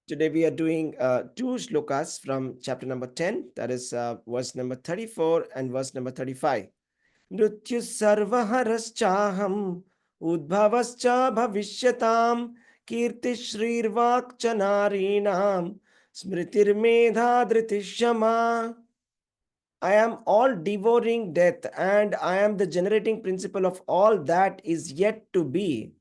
Today we are doing two shlokas from chapter number 10, that is verse number 34 and verse number 35. Mrityu sarvaharashchaham udbhavascha bhavishyatam kirti shrirvakcha narinam smritir medha dhritishyama. I am all devouring death, and I am the generating principle of all that is yet to be.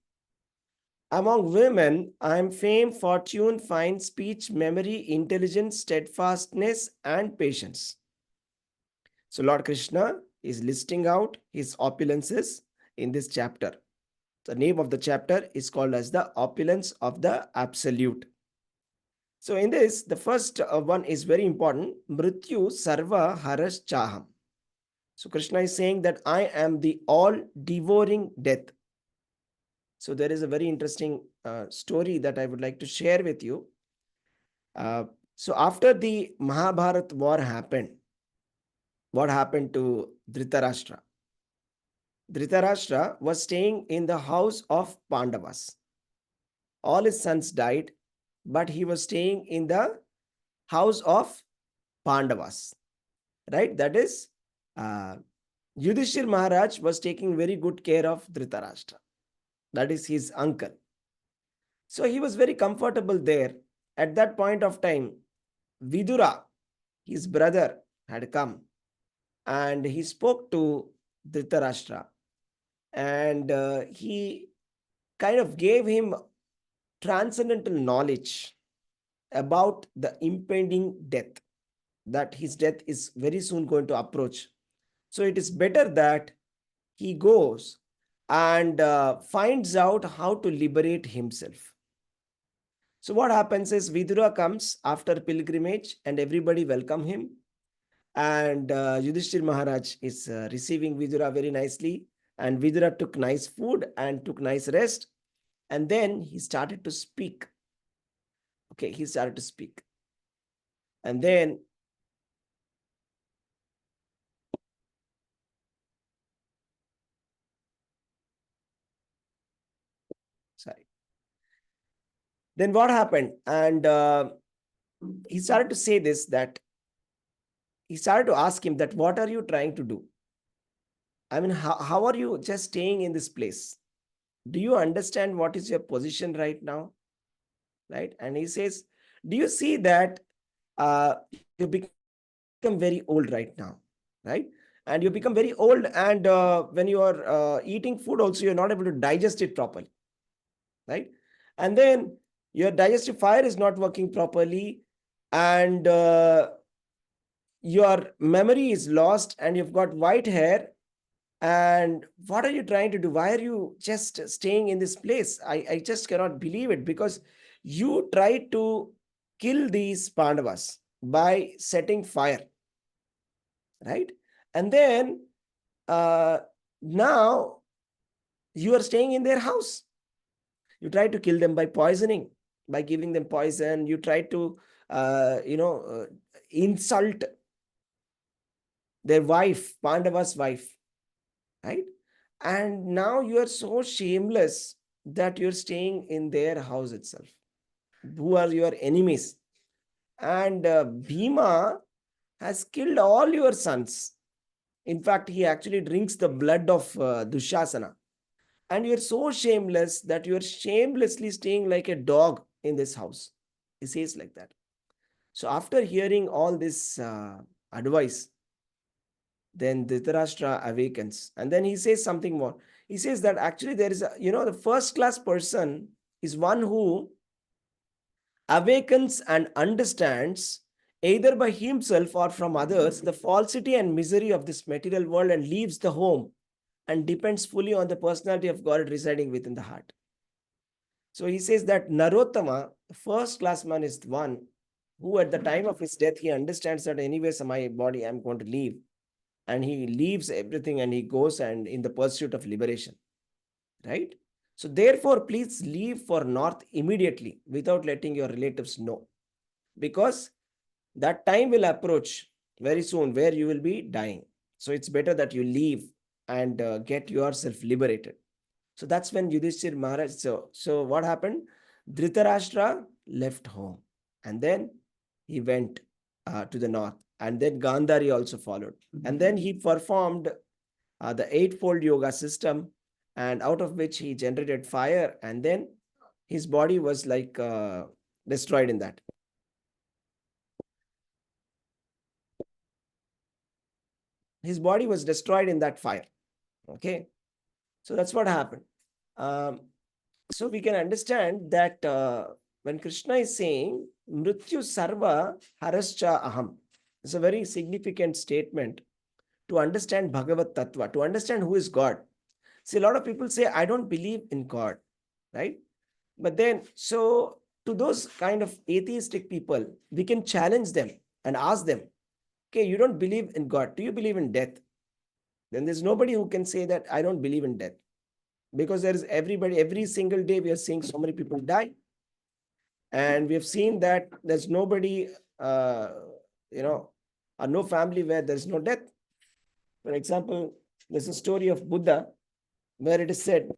Among women, I am fame, fortune, fine speech, memory, intelligence, steadfastness, and patience. So, Lord Krishna is listing out his opulences in this chapter. The name of the chapter is called as the Opulence of the Absolute. So, in this, the first one is very important. Mrityu Sarva Haras Chaham. So, Krishna is saying that I am the all devouring death. So, there is a very interesting story that I would like to share with you. So, after the Mahabharat war happened, what happened to Dhritarashtra? Dhritarashtra was staying in the house of Pandavas. All his sons died, but he was staying in the house of Pandavas. Right? That is, Yudhishthir Maharaj was taking very good care of Dhritarashtra. That is his uncle. So he was very comfortable there. At that point of time, Vidura, his brother, had come and he spoke to Dhritarashtra, and he kind of gave him transcendental knowledge about the impending death, that his death is very soon going to approach. So it is better that he goes and finds out how to liberate himself. So what happens is Vidura comes after pilgrimage and everybody welcome him. And Yudhishthir Maharaj is receiving Vidura very nicely. And Vidura took nice food and took nice rest. And then he started to speak. Okay, he started to speak. And then sorry. Then what happened? And he started to say this, that he started to ask him that, what are you trying to do? I mean, how are you just staying in this place? Do you understand what is your position right now? Right? And he says, do you see that you become very old right now? Right? And you become very old, and when you are eating food also, you're not able to digest it properly. Right? And then your digestive fire is not working properly, and your memory is lost, and you've got white hair. And what are you trying to do? Why are you just staying in this place? I just cannot believe it, because you tried to kill these Pandavas by setting fire, right? And then now you are staying in their house. You tried to kill them by poisoning, by giving them poison. You tried to, insult their wife, Pandava's wife, right? And now you are so shameless that you're staying in their house itself, who are your enemies. And Bhima has killed all your sons. In fact, he actually drinks the blood of Dushasana. And you're so shameless that you're shamelessly staying like a dog in this house. He says like that. So after hearing all this advice, then Dhritarashtra awakens. And then he says something more. He says that actually there is the first class person is one who awakens and understands, either by himself or from others, the falsity and misery of this material world, and leaves the home and depends fully on the personality of God residing within the heart. So he says that Narottama, the first class man, is the one who at the time of his death, he understands that anyways my body I'm going to leave. And he leaves everything and he goes and in the pursuit of liberation. Right? So therefore, please leave for north immediately without letting your relatives know. Because that time will approach very soon where you will be dying. So it's better that you leave and get yourself liberated. So that's when Yudhishthir Maharaj, so what happened? Dhritarashtra left home. And then he went to the north. And then Gandhari also followed. And then he performed the eightfold yoga system, and out of which he generated fire. And then his body was like destroyed in that. His body was destroyed in that fire. Okay. So that's what happened. So we can understand that when Krishna is saying Mrityu Sarva Harascha Aham, it's a very significant statement to understand Bhagavad Tattva, to understand who is God. See, a lot of people say, I don't believe in God, right? But then, so to those kind of atheistic people, we can challenge them and ask them, okay, you don't believe in God. Do you believe in death? Then there's nobody who can say that I don't believe in death. Because there is everybody, every single day we are seeing so many people die. And we have seen that there's nobody, or no family where there's no death. For example, there's a story of Buddha where it is said,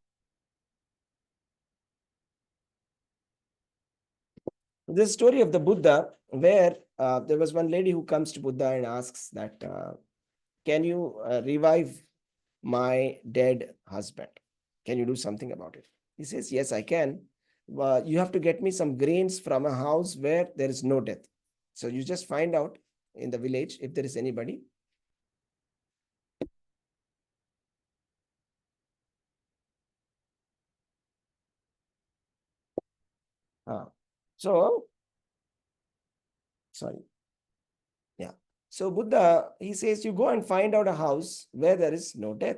this story of the Buddha where there was one lady who comes to Buddha and asks that, can you revive my dead husband? Can you do something about it? He says, yes, I can. You have to get me some grains from a house where there is no death. So you just find out in the village if there is anybody. So, sorry. Yeah. So Buddha, he says, you go and find out a house where there is no death.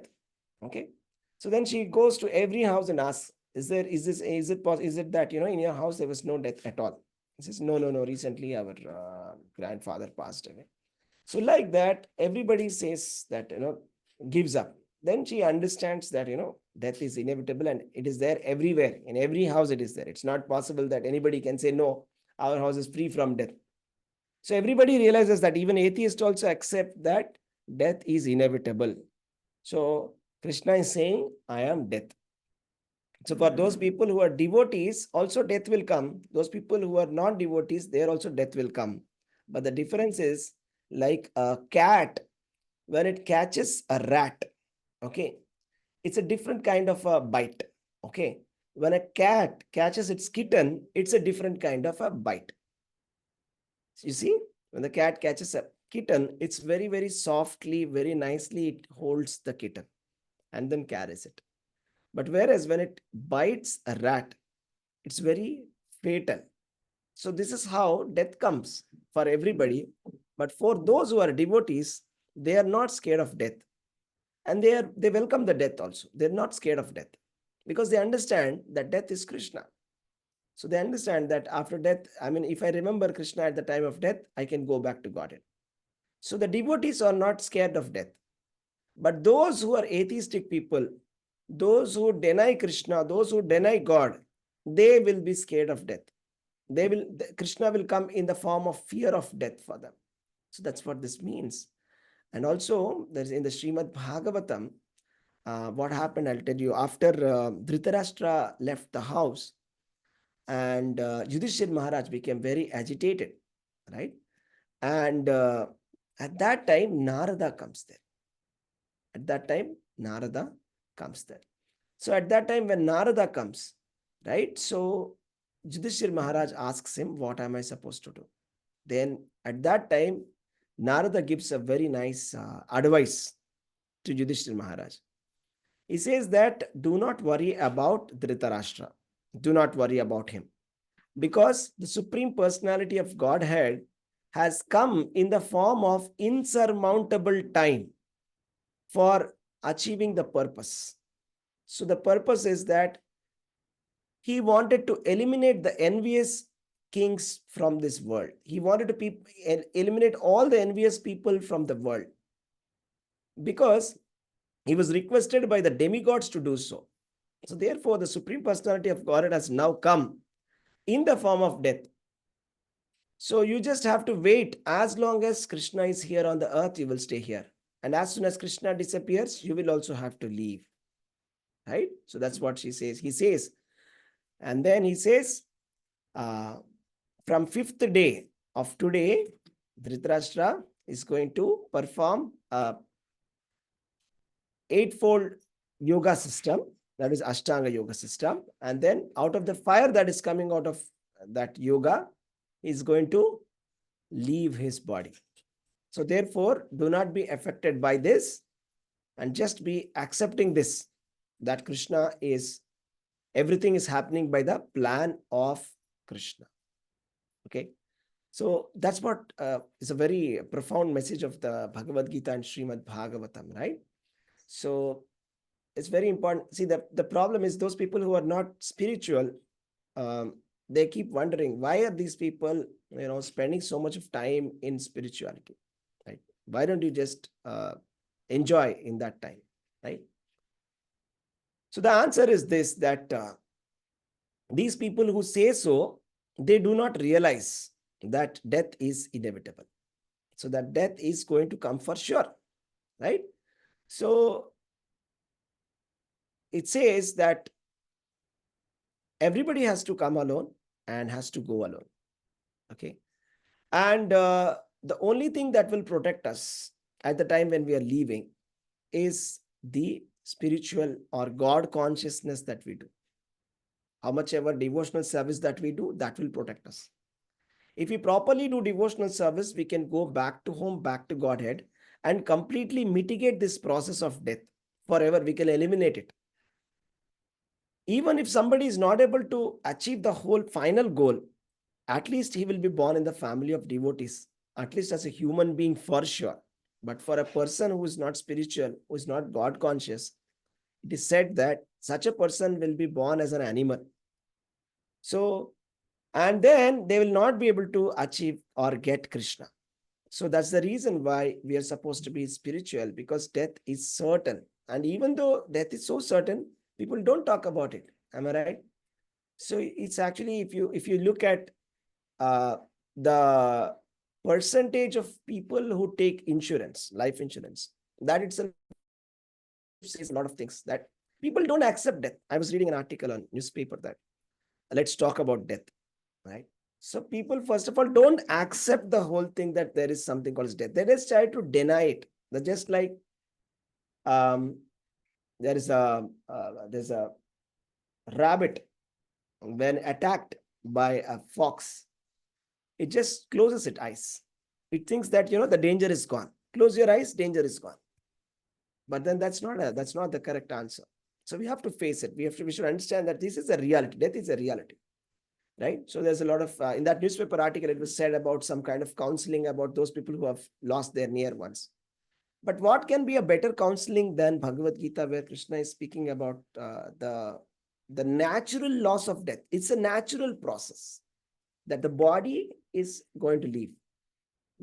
Okay. So then she goes to every house and asks, is it that, in your house there was no death at all? He says, no. Recently our grandfather passed away. So like that, everybody says that, gives up. Then she understands that, death is inevitable and it is there everywhere. In every house it is there. It's not possible that anybody can say, no, our house is free from death. So everybody realizes that even atheists also accept that death is inevitable. So Krishna is saying, I am death. So for those people who are devotees, also death will come. Those people who are not devotees, there also death will come. But the difference is, like a cat, when it catches a rat, okay, it's a different kind of a bite. Okay. When a cat catches its kitten, it's a different kind of a bite. You see, when the cat catches a kitten, it's very, very softly, very nicely, it holds the kitten and then carries it. But whereas when it bites a rat, it's very fatal. So this is how death comes for everybody. But for those who are devotees, they are not scared of death. And they welcome the death also. They're not scared of death because they understand that death is Krishna. So they understand that after death, if I remember Krishna at the time of death, I can go back to Godhead. So the devotees are not scared of death. But those who are atheistic people, those who deny Krishna, those who deny God, they will be scared of death. Krishna will come in the form of fear of death for them. So that's what this means. And also, there's in the Srimad Bhagavatam, what happened, I'll tell you. After Dhritarashtra left the house, and Yudhishthir Maharaj became very agitated, right? And at that time, Narada comes there. So at that time, when Narada comes, right? So Yudhishthir Maharaj asks him, what am I supposed to do? Then at that time, Narada gives a very nice advice to Yudhishthir Maharaj. He says that do not worry about Dhritarashtra. Do not worry about him. Because the Supreme Personality of Godhead has come in the form of insurmountable time for achieving the purpose. So the purpose is that he wanted to eliminate the envious kings from this world. He wanted to eliminate all the envious people from the world because he was requested by the demigods to do so. So therefore, the Supreme Personality of Godhead has now come in the form of death. So you just have to wait. As long as Krishna is here on the earth, you will stay here. And as soon as Krishna disappears, you will also have to leave. Right? So that's what she says. He says, and then he says, from from 5th day of today, Dhritarashtra is going to perform a eightfold yoga system, that is Ashtanga yoga system. And then out of the fire that is coming out of that yoga, is going to leave his body. So therefore, do not be affected by this and just be accepting this, that Krishna is, everything is happening by the plan of Krishna. Okay. So that's what is a very profound message of the Bhagavad-gītā and Srimad Bhagavatam, right? So it's very important. See, the problem is those people who are not spiritual, they keep wondering, why are these people, spending so much of time in spirituality, right? Why don't you just enjoy in that time, right? So the answer is this, that these people who say so, they do not realize that death is inevitable. So that death is going to come for sure, right? So it says that everybody has to come alone and has to go alone. Okay. And the only thing that will protect us at the time when we are leaving is the spiritual or God consciousness that we do. How much ever devotional service that we do, that will protect us. If we properly do devotional service, we can go back to home, back to Godhead, and completely mitigate this process of death forever. We can eliminate it. Even if somebody is not able to achieve the whole final goal, at least he will be born in the family of devotees, at least as a human being for sure. But for a person who is not spiritual, who is not God conscious, it is said that such a person will be born as an animal. So, and then they will not be able to achieve or get Krishna. So that's the reason why we are supposed to be spiritual, because death is certain. And even though death is so certain, people don't talk about it. Am I right? So it's actually, if you look at the percentage of people who take insurance, life insurance, that itself says a lot of things, that people don't accept death. I was reading an article on newspaper that let's talk about death, right? So people, first of all, don't accept the whole thing that there is something called death. They just try to deny it. They're just like there's a rabbit, when attacked by a fox, it just closes its eyes. It thinks that the danger is gone. Close your eyes, danger is gone. But then that's not the correct answer. So we have to face it. We should understand that this is a reality. Death is a reality, right? So there's a lot of in that newspaper article, it was said about some kind of counseling about those people who have lost their near ones. But what can be a better counseling than Bhagavad-gītā, where Krishna is speaking about the natural loss of death? It's a natural process that the body is going to leave.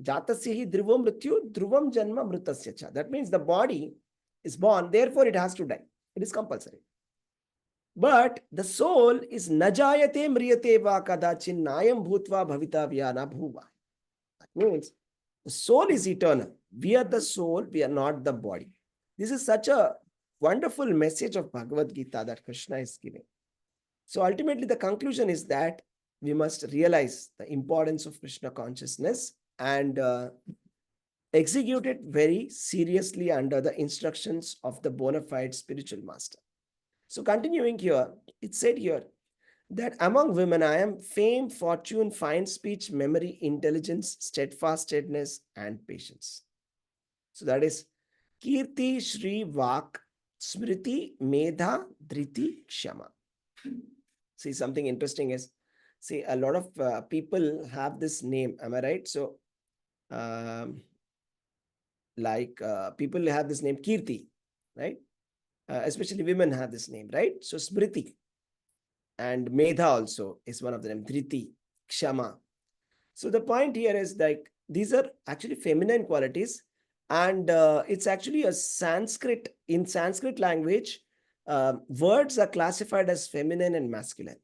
Jatasya hi dhruvam mrityu, dhruvam janma mritasya cha. That means the body is born, therefore it has to die. It is compulsory. But the soul is najayate mriyate va kadachin nayam bhutva bhavita vyana bhuva. That means the soul is eternal. We are the soul, we are not the body. This is such a wonderful message of Bhagavad-gītā that Krishna is giving. So ultimately the conclusion is that we must realize the importance of Krishna consciousness and execute it very seriously under the instructions of the bona fide spiritual master. So continuing here, it said here that among women I am fame, fortune, fine speech, memory, intelligence, steadfastness, and patience. So that is Kirti, Shri, Vak, Smriti, Medha, Dhriti, Kshama. See, something interesting is, see, a lot of people have this name. Am I right? So, people have this name Kirti, right? Especially women have this name, right? So Smriti and Medha also is one of them. Dhriti, Kshama. So the point here is like these are actually feminine qualities, and it's actually a Sanskrit. In Sanskrit language, words are classified as feminine and masculine,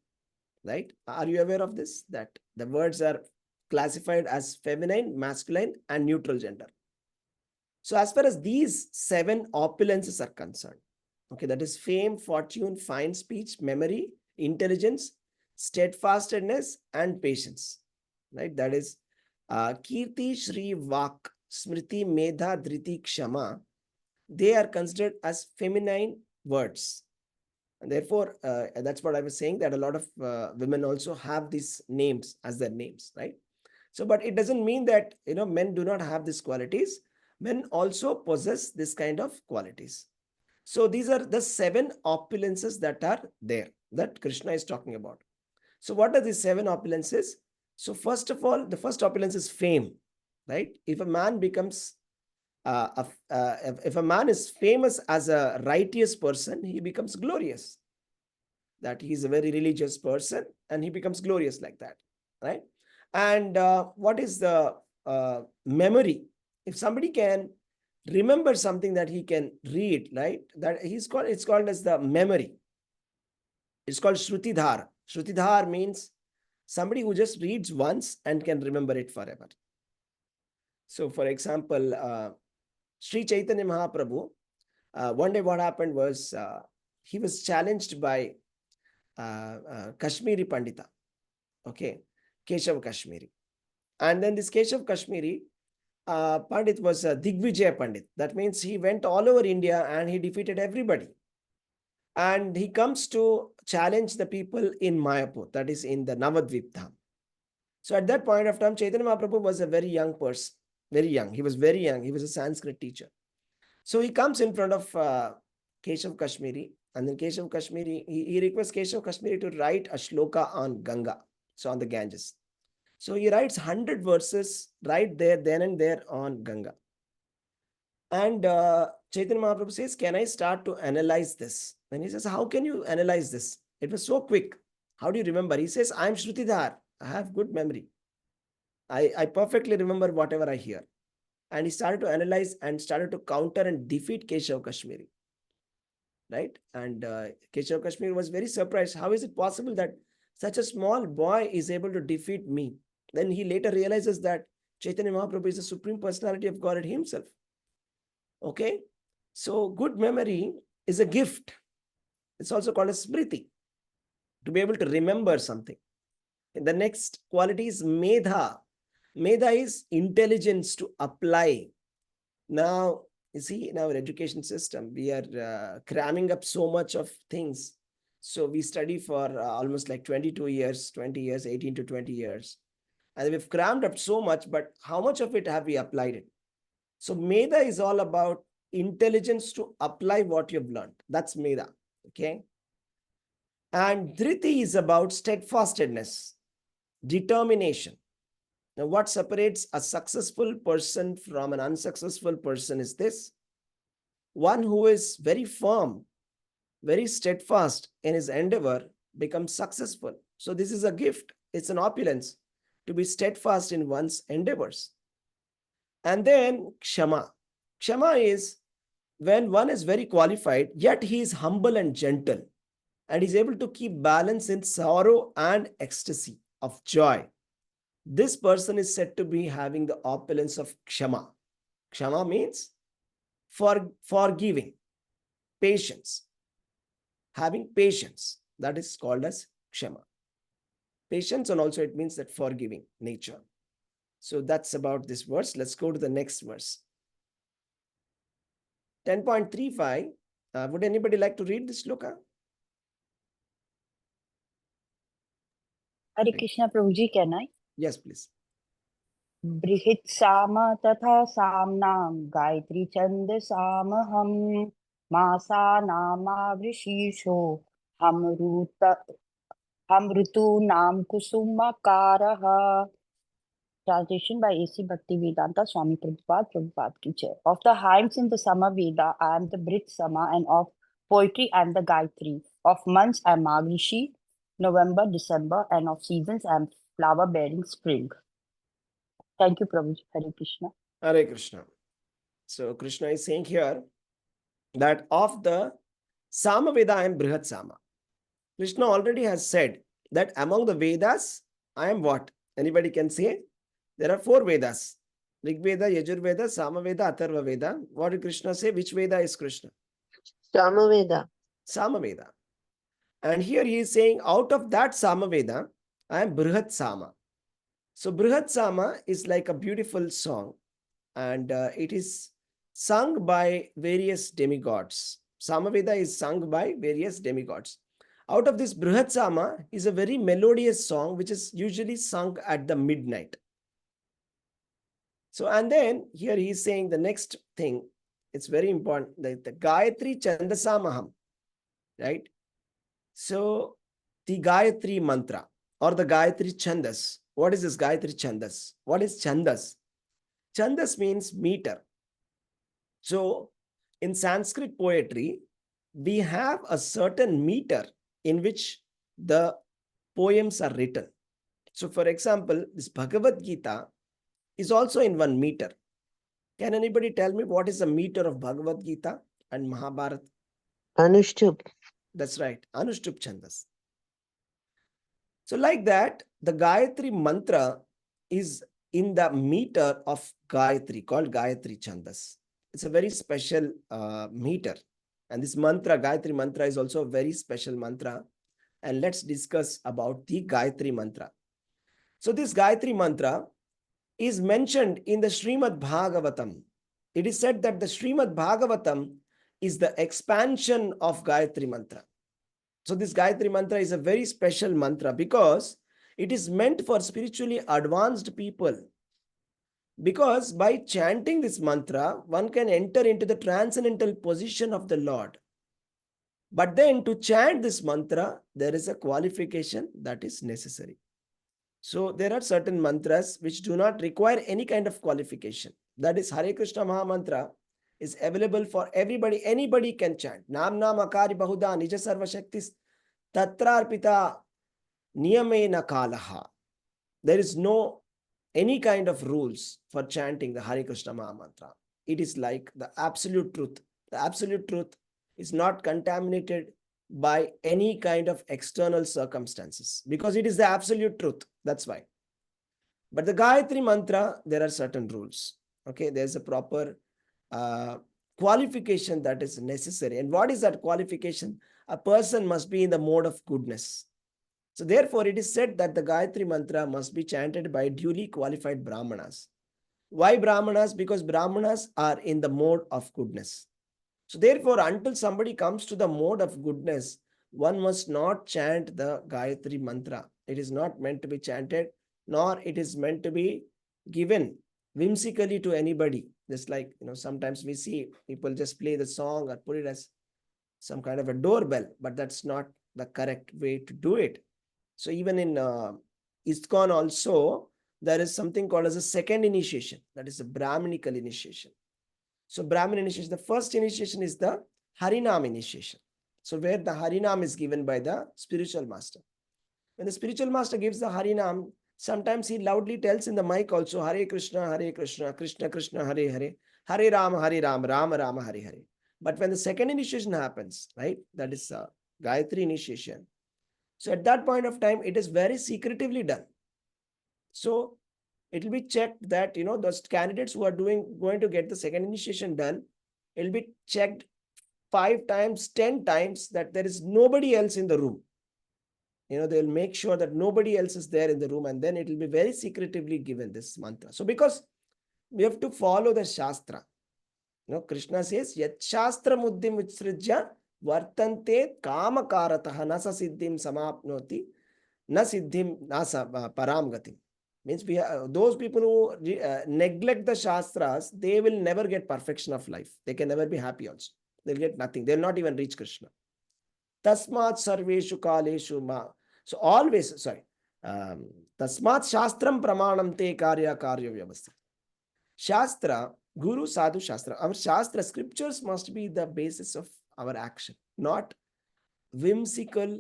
right? Are you aware of this? That the words are classified as feminine, masculine, and neutral gender. So as far as these 7 opulences are concerned, okay, that is fame, fortune, fine speech, memory, intelligence, steadfastness, and patience. right? That is Kirti, Shri, Vak, Smriti, Medha, Dhriti, Kshama. They are considered as feminine words. And therefore, that's what I was saying, that a lot of women also have these names as their names, right? So, but it doesn't mean that, men do not have these qualities. Men also possess this kind of qualities. So these are the 7 opulences that are there, that Krishna is talking about. So what are these 7 opulences? So first of all, the first opulence is fame, right? If a man becomes if a man is famous as a righteous person, he becomes glorious. That he is a very religious person and he becomes glorious like that, right? And what is the memory? If somebody can remember something that he can read, right? That it's called as the memory. It's called Shrutidhar. Shrutidhar means somebody who just reads once and can remember it forever. So, for example, Sri Chaitanya Mahaprabhu, one day what happened was he was challenged by Kashmiri Pandita, okay, Keshav Kashmiri. And then this Keshav Kashmiri Pandit was a Digvijaya Pandit. That means he went all over India and he defeated everybody. And he comes to challenge the people in Mayapur, that is in the Navadvip Dham. So at that point of time, Chaitanya Mahaprabhu was a very young person, very young. He was very young. He was a Sanskrit teacher. So he comes in front of Keshav Kashmiri, and then Keshav Kashmiri, he requests Keshav Kashmiri to write a shloka on Ganga, so on the Ganges. So he writes 100 verses right there, then and there on Ganga. And Chaitanya Mahaprabhu says, can I start to analyze this? And he says, how can you analyze this? It was so quick. How do you remember? He says, I am Shrutidhar. I have good memory. I perfectly remember whatever I hear. And he started to analyze and started to counter and defeat Keshav Kashmiri. Right? And Keshav Kashmiri was very surprised. How is it possible that such a small boy is able to defeat me? Then he later realizes that Chaitanya Mahaprabhu is the Supreme Personality of Godhead himself. Okay? So good memory is a gift. It's also called a smriti, to be able to remember something. And the next quality is medha. Medha is intelligence to apply. Now, you see, in our education system, we are cramming up so much of things. So we study for almost like 22 years, 20 years, 18 to 20 years. And we've crammed up so much, but how much of it have we applied it? So Medha is all about intelligence to apply what you've learned. That's Medha, okay? And Dhriti is about steadfastness, determination. Now, what separates a successful person from an unsuccessful person is this. One who is very firm, very steadfast in his endeavor becomes successful. So this is a gift. It's an opulence to be steadfast in one's endeavors. And then Kshama. Kshama is when one is very qualified, yet he is humble and gentle, and is able to keep balance in sorrow and ecstasy of joy. This person is said to be having the opulence of Kshama. Kshama means forgiving, patience, having patience. That is called as Kshama. Patience, and also it means that forgiving nature. So that's about this verse. Let's go to the next verse. 10.35. Would anybody like to read this shloka? Hare Krishna, Prabhuji, can I? Yes, please. Brihit Sama Tatha Samnam Gayatri Chanda Samaham Masa Nama Vrishesho Hamrutu Nam Kusumakaraha. Translation by A.C. Bhaktivedanta, Swami Prabhupada, Prabhupada ki Jai. Of the hymns in the Samaveda, I am the Brit Sama, and of poetry I am the Gayatri. Of months I am Magrishi, November, December, and of seasons I am flower-bearing spring. Thank you, Prabhuji. Hare Krishna. Hare Krishna. So Krishna is saying here that of the Samaveda, I am Brihat Sama. Krishna already has said that among the Vedas, I am what? Anybody can say? There are 4 Vedas. Rig Veda, Yajur Veda, Samaveda, Atharva Veda. What did Krishna say? Which Veda is Krishna? Samaveda. Samaveda. And here he is saying, out of that Samaveda, I am Brihat Sama. So Brihat Sama is like a beautiful song, and it is sung by various demigods. Samaveda is sung by various demigods. Out of this, Brihat Sama is a very melodious song which is usually sung at the midnight. So, and then here he is saying the next thing, it's very important, the Gayatri Chandasamaham, right? So, the Gayatri mantra or the Gayatri Chandas. What is this Gayatri Chandas? What is Chandas? Chandas means meter. So, in Sanskrit poetry, we have a certain meter in which the poems are written. So, for example, this Bhagavad-gītā is also in one meter. Can anybody tell me what is the meter of Bhagavad-gītā and Mahabharata? Anushtup. That's right, Anushtup Chandas. So, like that, the Gayatri mantra is in the meter of Gayatri called Gayatri Chandas. It's a very special meter. And this mantra, Gayatri mantra, is also a very special mantra. And let's discuss about the Gayatri mantra. So, this Gayatri mantra is mentioned in the Srimad Bhagavatam. It is said that the Srimad Bhagavatam is the expansion of Gayatri mantra. So this Gayatri mantra is a very special mantra because it is meant for spiritually advanced people. Because by chanting this mantra, one can enter into the transcendental position of the Lord. But then to chant this mantra, there is a qualification that is necessary. So there are certain mantras which do not require any kind of qualification. That is Hare Krishna Maha Mantra is available for everybody. Anybody can chant. Nam Nam Akari Bahuda Nija Sarva Shaktis Tatrarpita Niyamena Kalaha. There is no any kind of rules for chanting the Hare Krishna Maha Mantra. It is like the absolute truth. The absolute truth is not contaminated by any kind of external circumstances because it is the absolute truth. That's why. But the Gayatri mantra, there are certain rules. Okay, there's a proper qualification that is necessary. And what is that qualification? A person must be in the mode of goodness. So therefore, it is said that the Gayatri mantra must be chanted by duly qualified Brahmanas. Why Brahmanas? Because Brahmanas are in the mode of goodness. So therefore, until somebody comes to the mode of goodness, one must not chant the Gayatri mantra. It is not meant to be chanted, nor it is meant to be given whimsically to anybody. Just like, sometimes we see people just play the song or put it as some kind of a doorbell, but that's not the correct way to do it. So even in ISKCON also, there is something called as a second initiation. That is a Brahminical initiation. So Brahmin initiation, the first initiation is the Harinam initiation. So where the Harinam is given by the spiritual master. When the spiritual master gives the Harinam, sometimes he loudly tells in the mic also, Hare Krishna, Krishna Krishna, Hare Hare, Hare Rama, Rama Rama, Hare Hare. But when the second initiation happens, right, that is Gayatri initiation. So at that point of time, it is very secretively done. So it will be checked that, those candidates who are going to get the second initiation done, it will be checked 5 times, 10 times that there is nobody else in the room. They will make sure that nobody else is there in the room, and then it will be very secretively given, this mantra. So because we have to follow the Shastra. Krishna says, Yat Shastra Muddhim Utsrijya Vartante Kamakaratah Nasa Siddhim Samapnoti Na Siddhim Nasa Param Gatim. Means those people who neglect the Shastras, they will never get perfection of life. They can never be happy also. They'll get nothing. They'll not even reach Krishna. Tasmat Sarveshu Kaleshu Ma. So always, Tasmat Shastram Pramanam Te Karya Vyavastha. Shastra, Guru Sadhu Shastra. Our Shastra scriptures must be the basis of our action, not whimsical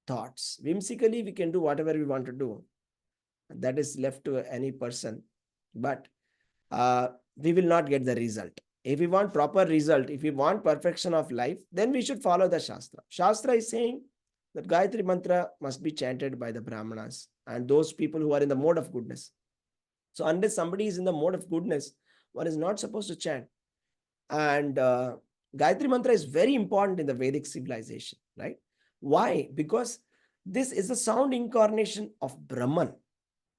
thoughts. Whimsically, we can do whatever we want to do. That is left to any person. But we will not get the result. If we want proper result, if we want perfection of life, then we should follow the Shastra. Shastra is saying that Gayatri mantra must be chanted by the Brahmanas and those people who are in the mode of goodness. So unless somebody is in the mode of goodness, one is not supposed to chant. And Gayatri mantra is very important in the Vedic civilization, right? Why? Because this is the sound incarnation of Brahman.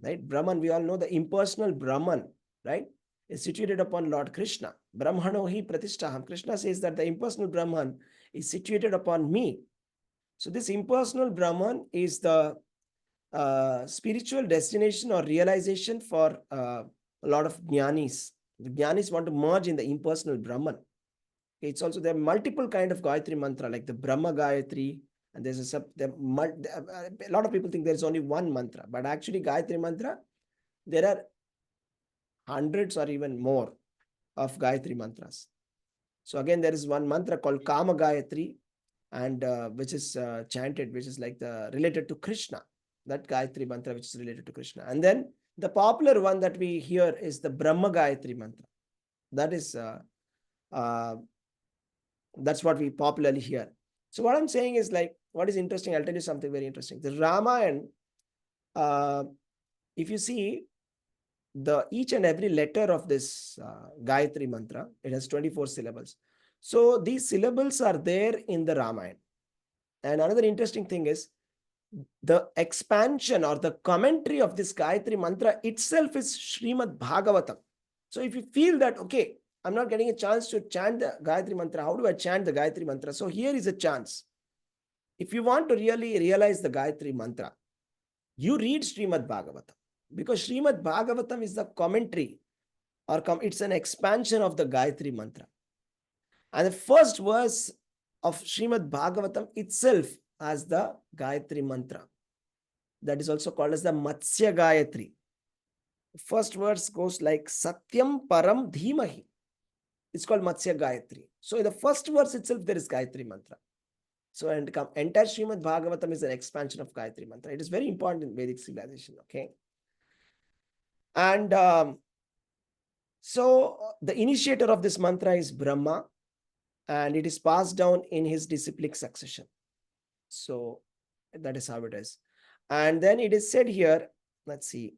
right? Brahman, we all know the impersonal Brahman, right, is situated upon Lord Krishna. Brahmano hi pratishtaham. Krishna says that the impersonal Brahman is situated upon me. So this impersonal Brahman is the spiritual destination or realization for a lot of jnanis. The jnanis want to merge in the impersonal Brahman. It's also, there are multiple kind of Gayatri mantra, like the Brahma Gayatri, and there's a a lot of people think there's only one mantra, but actually Gayatri mantra, there are hundreds or even more of Gayatri mantras. So again, there is one mantra called Kama Gayatri, and which is chanted, which is like the related to Krishna. That Gayatri mantra which is related to Krishna. And then the popular one that we hear is the Brahma Gayatri mantra. That is that's what we popularly hear. So what I'm saying is, like, what is interesting, I'll tell you something very interesting. The Ramayana, if you see the each and every letter of this Gayatri mantra, it has 24 syllables. So these syllables are there in the Ramayana. And another interesting thing is the expansion or the commentary of this Gayatri mantra itself is Srimad Bhagavatam. So if you feel that, okay, I'm not getting a chance to chant the Gayatri mantra, how do I chant the Gayatri mantra? So here is a chance. If you want to really realize the Gayatri mantra, you read Srimad Bhagavatam, because Srimad Bhagavatam is the commentary, or it's an expansion of the Gayatri mantra. And the first verse of Srimad Bhagavatam itself has the Gayatri mantra. That is also called as the Matsya Gayatri. The first verse goes like Satyam Param Dhimahi. It's called Matsya Gayatri. So in the first verse itself, there is Gayatri mantra. So entire Srimad Bhagavatam is an expansion of Gayatri mantra. It is very important in Vedic civilization, okay? And so the initiator of this mantra is Brahma, and it is passed down in his disciplic succession. So that is how it is. And then it is said here, let's see.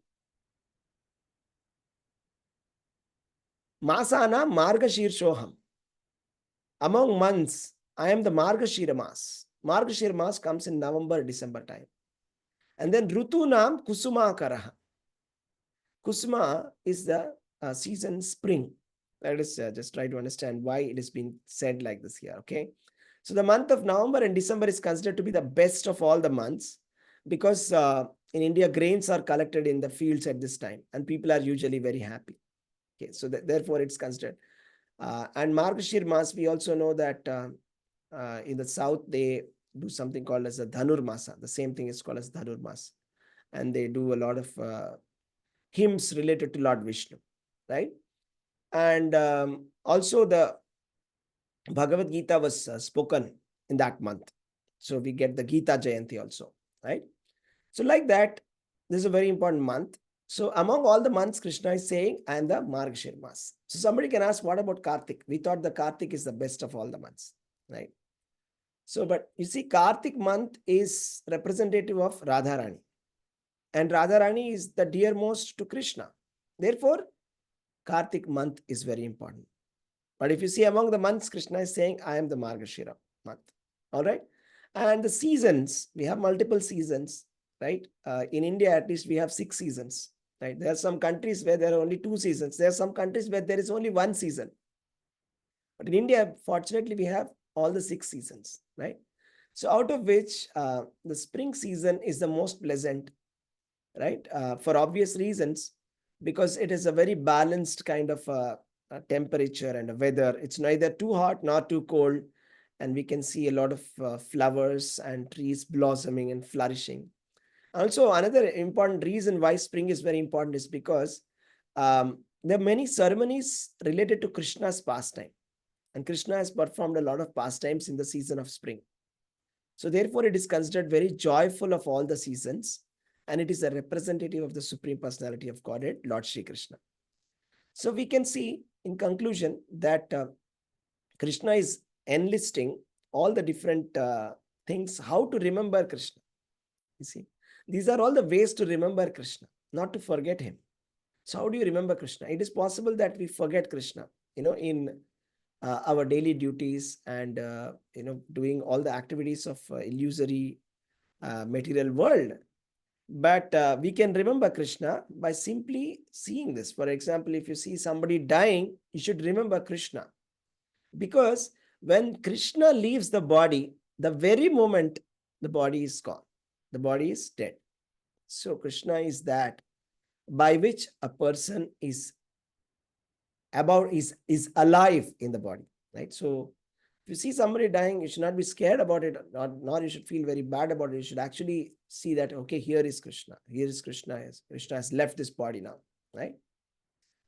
Masana Margashirshoham. Among months, I am the Margashira Mas. Margashira Mas comes in November, December time. And then Rutunam Kusuma Karaha. Kusuma is the season spring. Let us just try to understand why it is being said like this here, okay? So the month of November and December is considered to be the best of all the months, because in India, grains are collected in the fields at this time, and people are usually very happy. Okay, so therefore it's considered. And Margashir Mas, we also know that in the south, they do something called as a Dhanur Masa. The same thing is called as Dhanur Mas. And they do a lot of hymns related to Lord Vishnu, right? And also the Bhagavad-gītā was spoken in that month. So we get the Gita Jayanti also, right? So like that, this is a very important month. So among all the months, Krishna is saying, I am the Margashir Mas. So somebody can ask, what about Kartik? We thought the Kartik is the best of all the months, right? So, but you see, Kartik month is representative of Radharani. And Radharani is the dearmost to Krishna. Therefore, Kartik month is very important. But if you see among the months, Krishna is saying, I am the Margashira month. All right. And the seasons, we have multiple seasons, right? In India, at least we have 6 seasons, right? There are some countries where there are only 2 seasons. There are some countries where there is only 1 season. But in India, fortunately, we have all the 6 seasons, right? So out of which the spring season is the most pleasant, right? For obvious reasons, because it is a very balanced kind of temperature and a weather. It's neither too hot nor too cold. And we can see a lot of flowers and trees blossoming and flourishing. Also, another important reason why spring is very important is because there are many ceremonies related to Krishna's pastime. And Krishna has performed a lot of pastimes in the season of spring. So therefore, it is considered very joyful of all the seasons. And it is a representative of the Supreme Personality of Godhead, Lord Shri Krishna. So we can see in conclusion that Krishna is enlisting all the different things, how to remember Krishna. You see, these are all the ways to remember Krishna, not to forget him. So how do you remember Krishna? It is possible that we forget Krishna, in our daily duties and, doing all the activities of illusory material world. But we can remember Krishna by simply seeing this. For example, if you see somebody dying, you should remember Krishna. Because when Krishna leaves the body, the very moment the body is gone, the body is dead. So Krishna is that by which a person is alive in the body, right? So if you see somebody dying, you should not be scared about it, nor you should feel very bad about it. You should actually see that, okay, here is Krishna. Here is Krishna. Krishna has left this body now, right?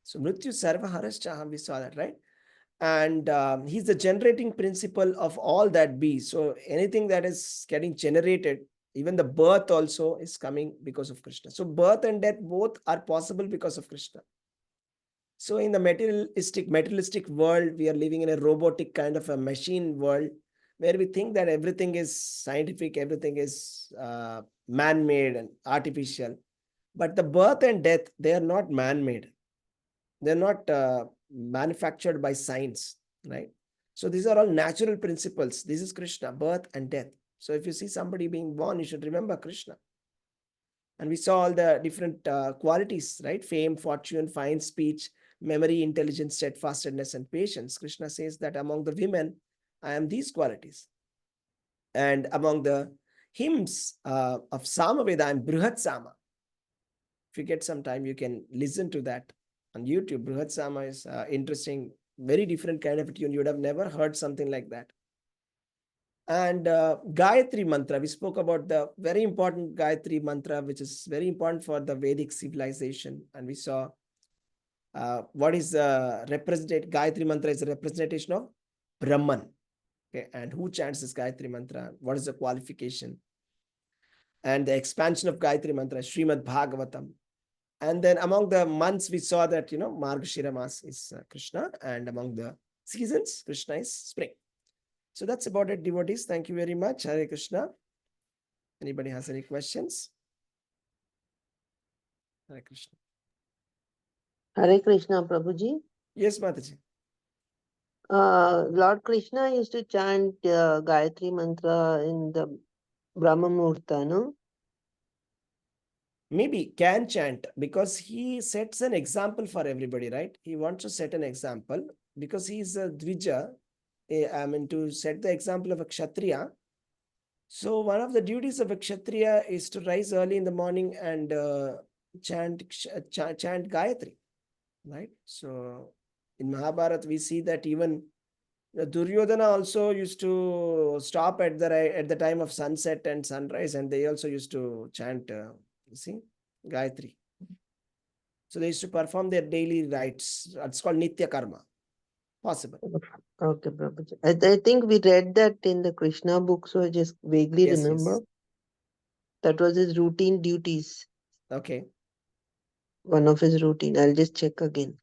So Mrityu Sarva Harascha, we saw that, right? And he's the generating principle of all that be. So anything that is getting generated, even the birth also is coming because of Krishna. So birth and death both are possible because of Krishna. So in the materialistic world, we are living in a robotic kind of a machine world where we think that everything is scientific, everything is man-made and artificial. But the birth and death, they are not man-made. They're not manufactured by science, right? So these are all natural principles. This is Krishna, birth and death. So if you see somebody being born, you should remember Krishna. And we saw all the different qualities, right? Fame, fortune, fine speech, memory, intelligence, steadfastness, and patience. Krishna says that among the women, I am these qualities. And among the hymns of Samaveda, I am Brihat Sama. If you get some time, you can listen to that on YouTube. Brihat Sama is interesting, very different kind of a tune. You would have never heard something like that. And Gayatri Mantra, we spoke about the very important Gayatri Mantra, which is very important for the Vedic civilization. And we saw what is the representation. Gayatri Mantra is a representation of Brahman. Okay, and who chants this Gayatri Mantra? What is the qualification? And the expansion of Gayatri Mantra, Srimad Bhagavatam. And then among the months, we saw that, Margashira Mas is Krishna. And among the seasons, Krishna is spring. So that's about it, devotees. Thank you very much. Hare Krishna. Anybody has any questions? Hare Krishna. Hare Krishna, Prabhuji. Yes, Mataji. Lord Krishna used to chant Gayatri Mantra in the Brahma Muhurta, no? Maybe can chant because he sets an example for everybody, right? He wants to set an example because he is a Dvija. I mean, to set the example of a Kshatriya. So one of the duties of a Kshatriya is to rise early in the morning and chant Gayatri, right? So in Mahabharata, we see that even Duryodhana also used to stop at the time of sunset and sunrise, and they also used to chant, Gayatri. So they used to perform their daily rites. It's called Nitya Karma. Possible. Okay, Prabhuji. I think we read that in the Krishna book, so I just vaguely remember. Yes. That was his routine duties. Okay. One of his routine. I'll just check again.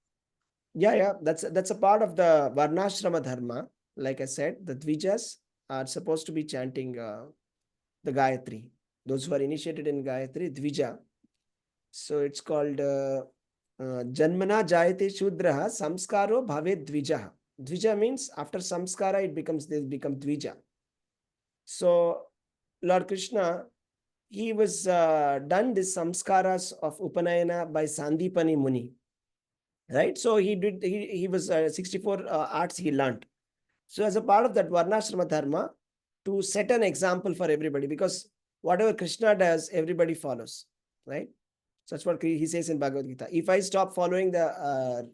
Yeah. That's a part of the Varnashrama Dharma. Like I said, the Dvijas are supposed to be chanting the Gayatri. Those who are initiated in Gayatri, Dvija. So it's called Janmana Jayate Shudraha Samskaro Bhave Dvijaha. Dvija means after samskara, they become Dvija. So Lord Krishna, he was done this samskaras of Upanayana by Sandipani Muni. Right? So he was 64 arts he learned. So as a part of that Varnashrama Dharma, to set an example for everybody, because whatever Krishna does, everybody follows, right? So that's what he says in Bhagavad-gītā. If I stop following the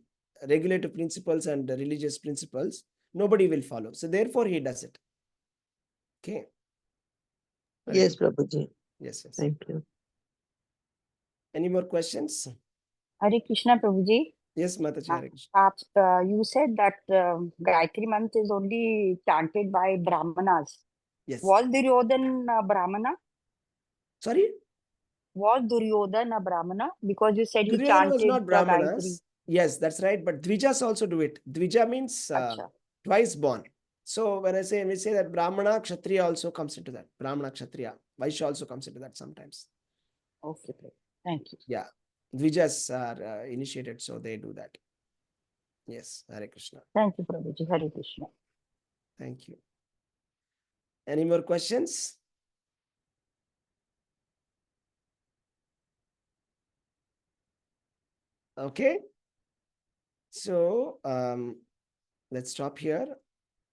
regulative principles and the religious principles, nobody will follow. So therefore he does it. Okay. Yes, Prabhuji. Yes. Thank you. Any more questions? Hare Krishna, Prabhuji. Yes, Mataji. Hare Krishna. You said that Gayatri Mantra is only chanted by Brahmanas. Yes. Was Duryodhana a Brahmana? Sorry? Was Duryodhana a Brahmana? Because you said he Duryodhana was chanted not the Brahmanas. Gayatri. Yes, that's right. But Dvijas also do it. Dvija means twice born. So when we say that Brahmana, Kshatriya also comes into that. Brahmana, Kshatriya. Vaishya also comes into that sometimes. Okay, thank you. Yeah. Dvijas are initiated, so they do that. Yes, Hare Krishna. Thank you, Prabhuji. Hare Krishna. Thank you. Any more questions? Okay. So let's stop here.